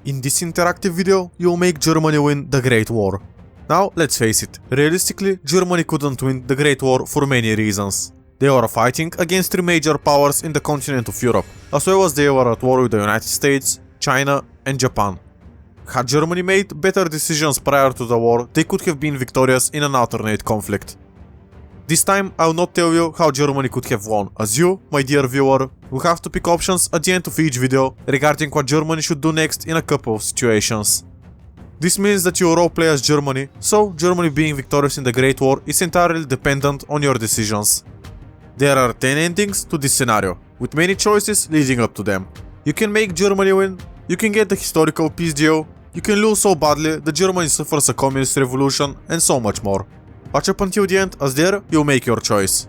In this interactive video, you'll make Germany win the Great War. Now, let's face it, realistically, Germany couldn't win the Great War for many reasons. They were fighting against three major powers in the continent of Europe, as well as they were at war with the United States, China, and Japan. Had Germany made better decisions prior to the war, they could have been victorious in an alternate conflict. This time, I will not tell you how Germany could have won, as you, my dear viewer, will have to pick options at the end of each video regarding what Germany should do next in a couple of situations. This means that you roleplay as Germany, so Germany being victorious in the Great War is entirely dependent on your decisions. There are 10 endings to this scenario, with many choices leading up to them. You can make Germany win, you can get the historical peace deal, you can lose so badly that Germany suffers a communist revolution, and so much more. Watch up until the end, as there you'll make your choice.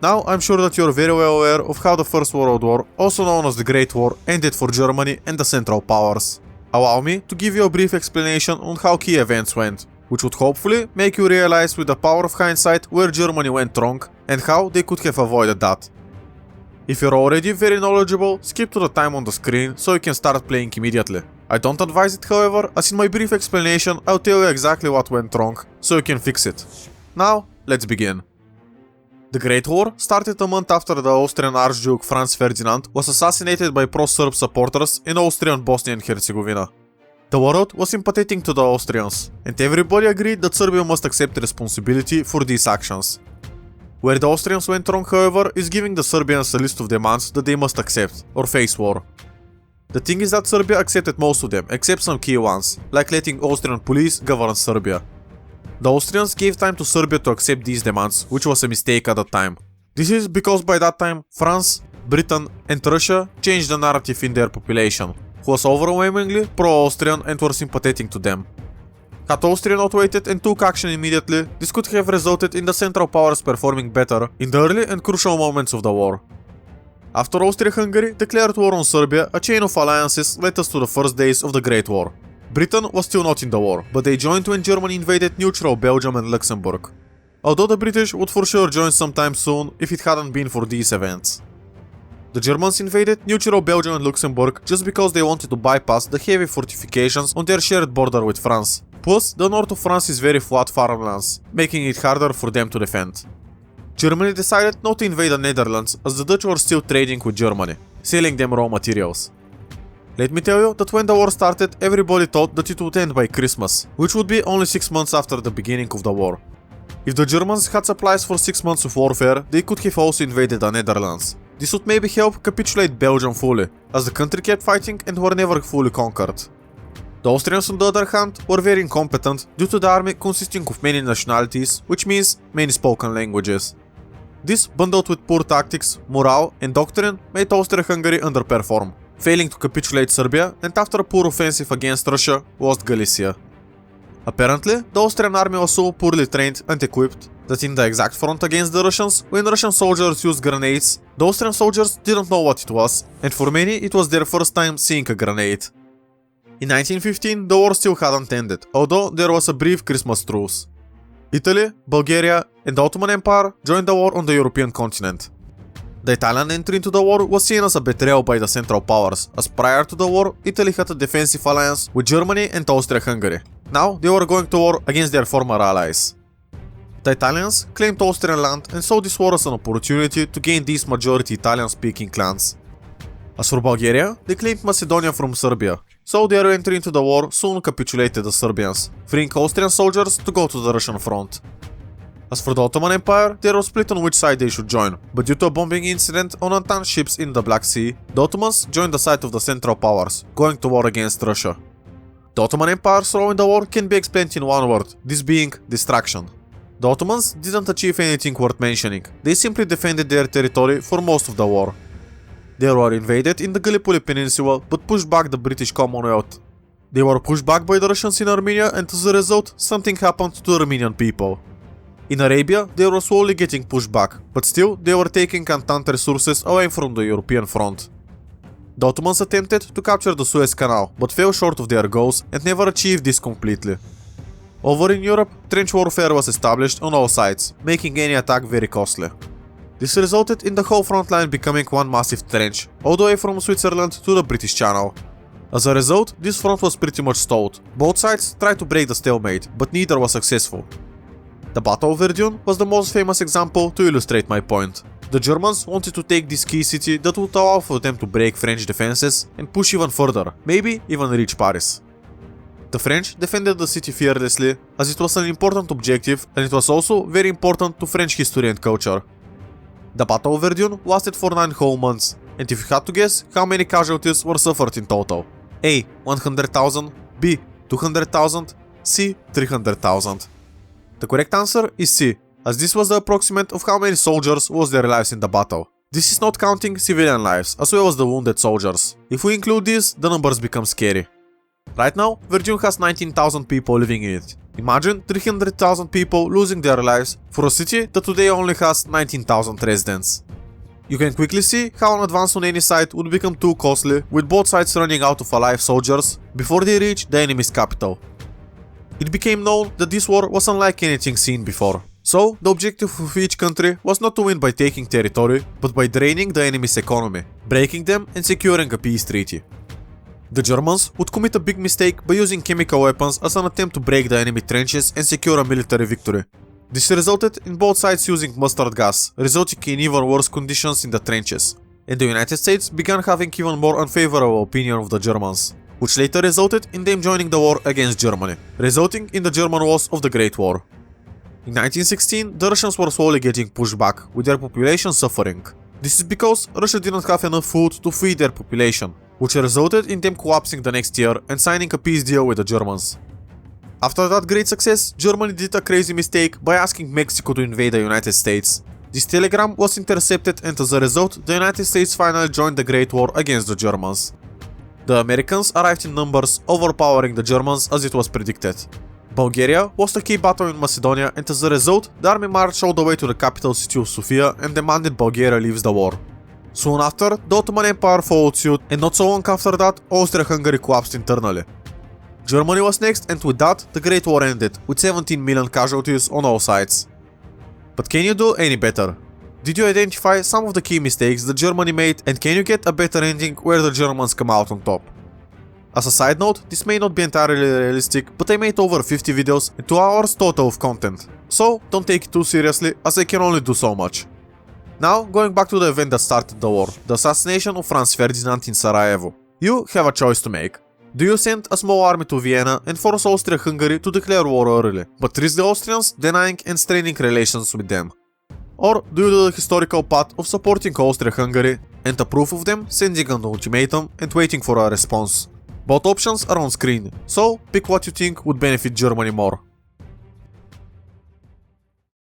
Now, I'm sure that you're very well aware of how the First World War, also known as the Great War, ended for Germany and the Central Powers. Allow me to give you a brief explanation on how key events went, which would hopefully make you realize with the power of hindsight where Germany went wrong and how they could have avoided that. If you're already very knowledgeable, skip to the time on the screen so you can start playing immediately. I don't advise it, however, as in my brief explanation I'll tell you exactly what went wrong, so you can fix it. Now, let's begin. The Great War started a month after the Austrian Archduke Franz Ferdinand was assassinated by pro-Serb supporters in Austrian Bosnia and Herzegovina. The world was sympathetic to the Austrians, and everybody agreed that Serbia must accept responsibility for these actions. Where the Austrians went wrong, however, is giving the Serbians a list of demands that they must accept, or face war. The thing is that Serbia accepted most of them, except some key ones, like letting Austrian police govern Serbia. The Austrians gave time to Serbia to accept these demands, which was a mistake at the time. This is because by that time, France, Britain and Russia changed the narrative in their population, who was overwhelmingly pro-Austrian and were sympathetic to them. Had Austria not waited and took action immediately, this could have resulted in the Central Powers performing better in the early and crucial moments of the war. After Austria-Hungary declared war on Serbia, a chain of alliances led us to the first days of the Great War. Britain was still not in the war, but they joined when Germany invaded neutral Belgium and Luxembourg. Although the British would for sure join sometime soon if it hadn't been for these events. The Germans invaded neutral Belgium and Luxembourg just because they wanted to bypass the heavy fortifications on their shared border with France. Plus, the north of France is very flat farmlands, making it harder for them to defend. Germany decided not to invade the Netherlands as the Dutch were still trading with Germany, selling them raw materials. Let me tell you that when the war started, everybody thought that it would end by Christmas, which would be only 6 months after the beginning of the war. If the Germans had supplies for 6 months of warfare, they could have also invaded the Netherlands. This would maybe help capitulate Belgium fully, as the country kept fighting and were never fully conquered. The Austrians, on the other hand, were very incompetent due to the army consisting of many nationalities, which means many spoken languages. This, bundled with poor tactics, morale and doctrine, made Austria-Hungary underperform, failing to capitulate Serbia, and after a poor offensive against Russia, lost Galicia. Apparently, the Austrian army was so poorly trained and equipped that in the exact front against the Russians, when Russian soldiers used grenades, the Austrian soldiers didn't know what it was, and for many it was their first time seeing a grenade. In 1915, the war still hadn't ended, although there was a brief Christmas truce. Italy, Bulgaria and the Ottoman Empire joined the war on the European continent. The Italian entry into the war was seen as a betrayal by the Central Powers, as prior to the war, Italy had a defensive alliance with Germany and Austria-Hungary. Now, they were going to war against their former allies. The Italians claimed Austrian land and saw this war as an opportunity to gain these majority Italian-speaking clans. As for Bulgaria, they claimed Macedonia from Serbia, so their entry into the war soon capitulated the Serbians, freeing Austrian soldiers to go to the Russian front. As for the Ottoman Empire, they were split on which side they should join, but due to a bombing incident on Entente ships in the Black Sea, the Ottomans joined the side of the Central Powers, going to war against Russia. The Ottoman Empire's role in the war can be explained in one word, this being distraction. The Ottomans didn't achieve anything worth mentioning, they simply defended their territory for most of the war. They were invaded in the Gallipoli Peninsula, but pushed back the British Commonwealth. They were pushed back by the Russians in Armenia, and as a result, something happened to the Armenian people. In Arabia, they were slowly getting pushed back, but still they were taking Entente resources away from the European front. The Ottomans attempted to capture the Suez Canal, but fell short of their goals and never achieved this completely. Over in Europe, trench warfare was established on all sides, making any attack very costly. This resulted in the whole front line becoming one massive trench, all the way from Switzerland to the British Channel. As a result, this front was pretty much stalled. Both sides tried to break the stalemate, but neither was successful. The Battle of Verdun was the most famous example to illustrate my point. The Germans wanted to take this key city that would allow for them to break French defenses and push even further, maybe even reach Paris. The French defended the city fearlessly, as it was an important objective and it was also very important to French history and culture. The Battle of Verdun lasted for 9 whole months, and if you had to guess how many casualties were suffered in total: A. 100,000, B. 200,000, C. 300,000. The correct answer is C, as this was the approximate of how many soldiers lost their lives in the battle. This is not counting civilian lives, as well as the wounded soldiers. If we include these, the numbers become scary. Right now, Verdun has 19,000 people living in it. Imagine 300,000 people losing their lives for a city that today only has 19,000 residents. You can quickly see how an advance on any side would become too costly, with both sides running out of alive soldiers before they reach the enemy's capital. It became known that this war was unlike anything seen before. So, the objective of each country was not to win by taking territory, but by draining the enemy's economy, breaking them and securing a peace treaty. The Germans would commit a big mistake by using chemical weapons as an attempt to break the enemy trenches and secure a military victory. This resulted in both sides using mustard gas, resulting in even worse conditions in the trenches, and the United States began having even more unfavorable opinion of the Germans, which later resulted in them joining the war against Germany, resulting in the German loss of the Great War. In 1916, the Russians were slowly getting pushed back, with their population suffering. This is because Russia didn't have enough food to feed their population, which resulted in them collapsing the next year and signing a peace deal with the Germans. After that great success, Germany did a crazy mistake by asking Mexico to invade the United States. This telegram was intercepted, and as a result, the United States finally joined the Great War against the Germans. The Americans arrived in numbers, overpowering the Germans as it was predicted. Bulgaria lost a key battle in Macedonia, and as a result, the army marched all the way to the capital city of Sofia and demanded Bulgaria leaves the war. Soon after, the Ottoman Empire followed suit, and not so long after that, Austria-Hungary collapsed internally. Germany was next, and with that, the Great War ended, with 17 million casualties on all sides. But can you do any better? Did you identify some of the key mistakes that Germany made, and can you get a better ending where the Germans come out on top? As a side note, this may not be entirely realistic, but I made over 50 videos and 2 hours total of content, so don't take it too seriously, as I can only do so much. Now, going back to the event that started the war, the assassination of Franz Ferdinand in Sarajevo. You have a choice to make. Do you send a small army to Vienna and force Austria-Hungary to declare war early, but risk the Austrians denying and straining relations with them? Or do you do the historical path of supporting Austria-Hungary and approve of them sending an ultimatum and waiting for a response? Both options are on screen, so pick what you think would benefit Germany more.